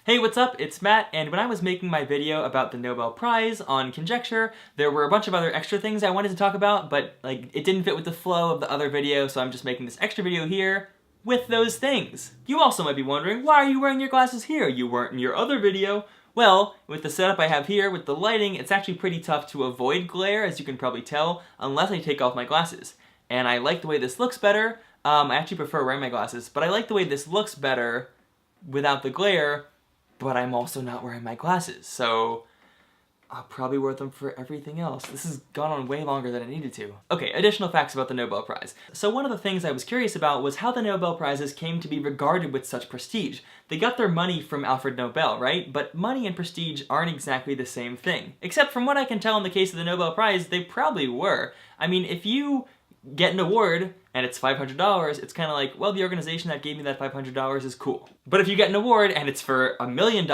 Hey, what's up? It's Matt, and when I was making my video about the Nobel Prize on conjecture, there were a bunch of other extra things I wanted to talk about, but it didn't fit with the flow of the other video, so I'm just making this extra video here with those things. You also might be wondering, why are you wearing your glasses here? You weren't in your other video. Well, with the setup I have here, with the lighting, it's actually pretty tough to avoid glare, as you can probably tell, unless I take off my glasses. And I like the way this looks better. I actually prefer wearing my glasses, but I like the way this looks better without the glare, but I'm also not wearing my glasses, so I'll probably wear them for everything else. This has gone on way longer than it needed to. Okay, additional facts about the Nobel Prize. So one of the things I was curious about was how the Nobel Prizes came to be regarded with such prestige. They got their money from Alfred Nobel, right? But money and prestige aren't exactly the same thing. Except from what I can tell in the case of the Nobel Prize, they probably were. I mean, if you get an award and it's $500, it's kind of like, well, the organization that gave me that $500 is cool. But if you get an award and it's for $1 million,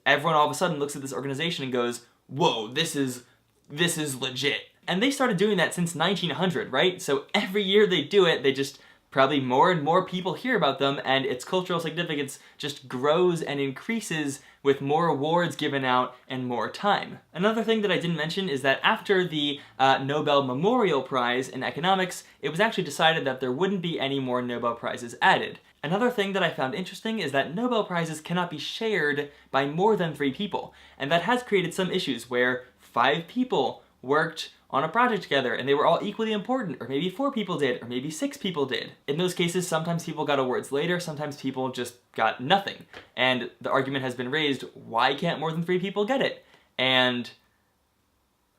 everyone all of a sudden looks at this organization and goes, whoa, this is legit. And they started doing that since 1900, right? So every year they do it, they just probably more and more people hear about them, and its cultural significance just grows and increases with more awards given out and more time. Another thing that I didn't mention is that after the Nobel Memorial Prize in economics, it was actually decided that there wouldn't be any more Nobel Prizes added. Another thing that I found interesting is that Nobel Prizes cannot be shared by more than 3 people, and that has created some issues where 5 people worked on a project together and they were all equally important, or maybe 4 people did, or maybe 6 people did. In those cases, sometimes people got awards later, sometimes people just got nothing. And the argument has been raised, why can't more than 3 people get it? And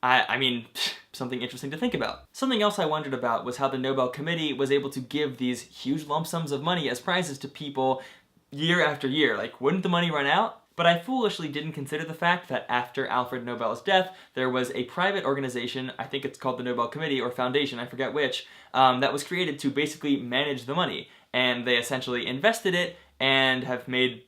I mean, something interesting to think about. Something else I wondered about was how the Nobel Committee was able to give these huge lump sums of money as prizes to people year after year. Like, wouldn't the money run out? But I foolishly didn't consider the fact that after Alfred Nobel's death, there was a private organization, I think it's called the Nobel Committee or Foundation, I forget which, that was created to basically manage the money. And they essentially invested it and have made,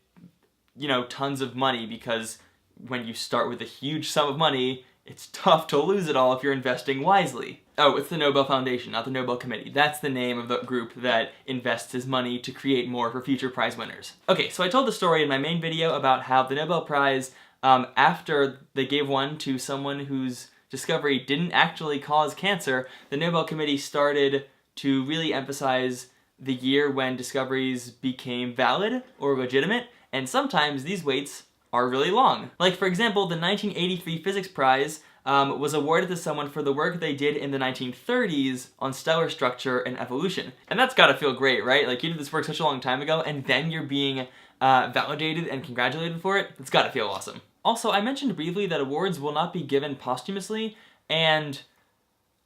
tons of money, because when you start with a huge sum of money, it's tough to lose it all if you're investing wisely. Oh, it's the Nobel Foundation, not the Nobel Committee. That's the name of the group that invests his money to create more for future prize winners. Okay, so I told the story in my main video about how the Nobel Prize, after they gave one to someone whose discovery didn't actually cause cancer, the Nobel Committee started to really emphasize the year when discoveries became valid or legitimate, and sometimes these waits are really long. Like, for example, the 1983 Physics Prize was awarded to someone for the work they did in the 1930s on stellar structure and evolution. And that's gotta feel great, right? Like, you did this work such a long time ago, and then you're being validated and congratulated for it. It's gotta feel awesome. Also, I mentioned briefly that awards will not be given posthumously, and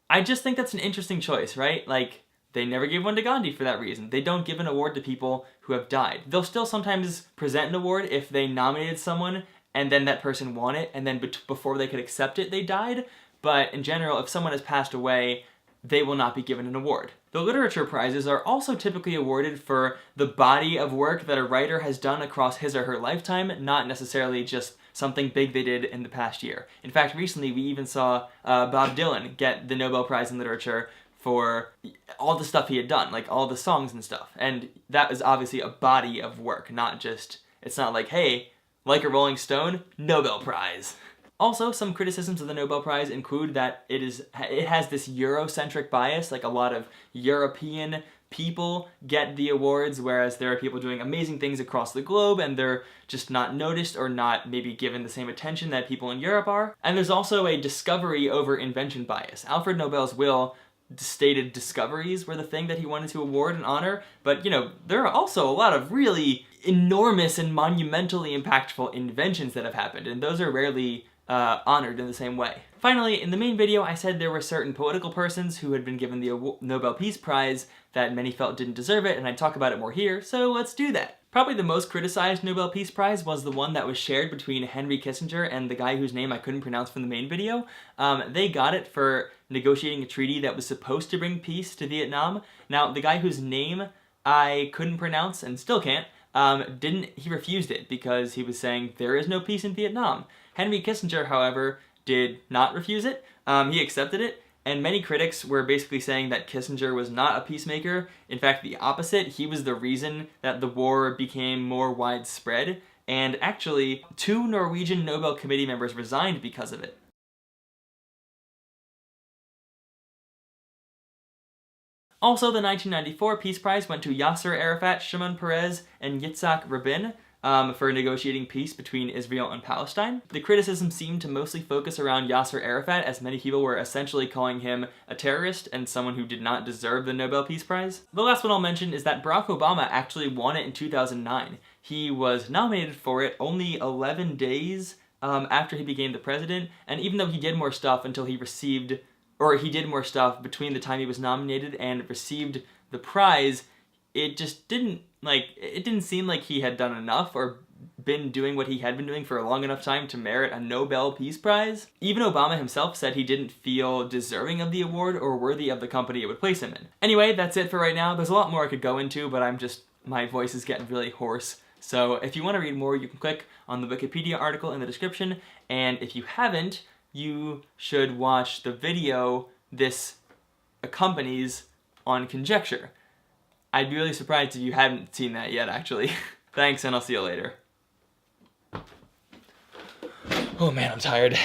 I just think that's an interesting choice, right? Like, they never gave one to Gandhi for that reason. They don't give an award to people who have died. They'll still sometimes present an award if they nominated someone and then that person won it, and then before they could accept it, they died. But in general, if someone has passed away, they will not be given an award. The literature prizes are also typically awarded for the body of work that a writer has done across his or her lifetime, not necessarily just something big they did in the past year. In fact, recently we even saw Bob Dylan get the Nobel Prize in Literature for all the stuff he had done, like all the songs and stuff. And that is obviously a body of work, not just, it's not like, hey, like a Rolling Stone, Nobel Prize. Also, some criticisms of the Nobel Prize include that it has this Eurocentric bias, like a lot of European people get the awards, whereas there are people doing amazing things across the globe and they're just not noticed or not maybe given the same attention that people in Europe are. And there's also a discovery over invention bias. Alfred Nobel's will stated discoveries were the thing that he wanted to award and honor, but there are also a lot of really enormous and monumentally impactful inventions that have happened, and those are rarely honored in the same way. Finally, in the main video, I said there were certain political persons who had been given the Nobel Peace Prize that many felt didn't deserve it, and I'd talk about it more here, so let's do that. Probably the most criticized Nobel Peace Prize was the one that was shared between Henry Kissinger and the guy whose name I couldn't pronounce from the main video. They got it for negotiating a treaty that was supposed to bring peace to Vietnam. Now, the guy whose name I couldn't pronounce and still can't, he refused it because he was saying there is no peace in Vietnam. Henry Kissinger, however, did not refuse it. He accepted it, and many critics were basically saying that Kissinger was not a peacemaker. In fact, the opposite. He was the reason that the war became more widespread, and actually 2 Norwegian Nobel Committee members resigned because of it. Also, the 1994 Peace Prize went to Yasser Arafat, Shimon Peres, and Yitzhak Rabin for negotiating peace between Israel and Palestine. The criticism seemed to mostly focus around Yasser Arafat, as many people were essentially calling him a terrorist and someone who did not deserve the Nobel Peace Prize. The last one I'll mention is that Barack Obama actually won it in 2009. He was nominated for it only 11 days after he became the president, and even though he did more stuff until he received, or he did more stuff between the time he was nominated and received the prize, it just didn't seem like he had done enough or been doing what he had been doing for a long enough time to merit a Nobel Peace Prize. Even Obama himself said he didn't feel deserving of the award or worthy of the company it would place him in. Anyway, that's it for right now. There's a lot more I could go into, but my voice is getting really hoarse. So if you want to read more, you can click on the Wikipedia article in the description, and if you haven't, you should watch the video this accompanies on conjecture. I'd be really surprised if you haven't seen that yet, actually. Thanks, and I'll see you later. Oh man, I'm tired.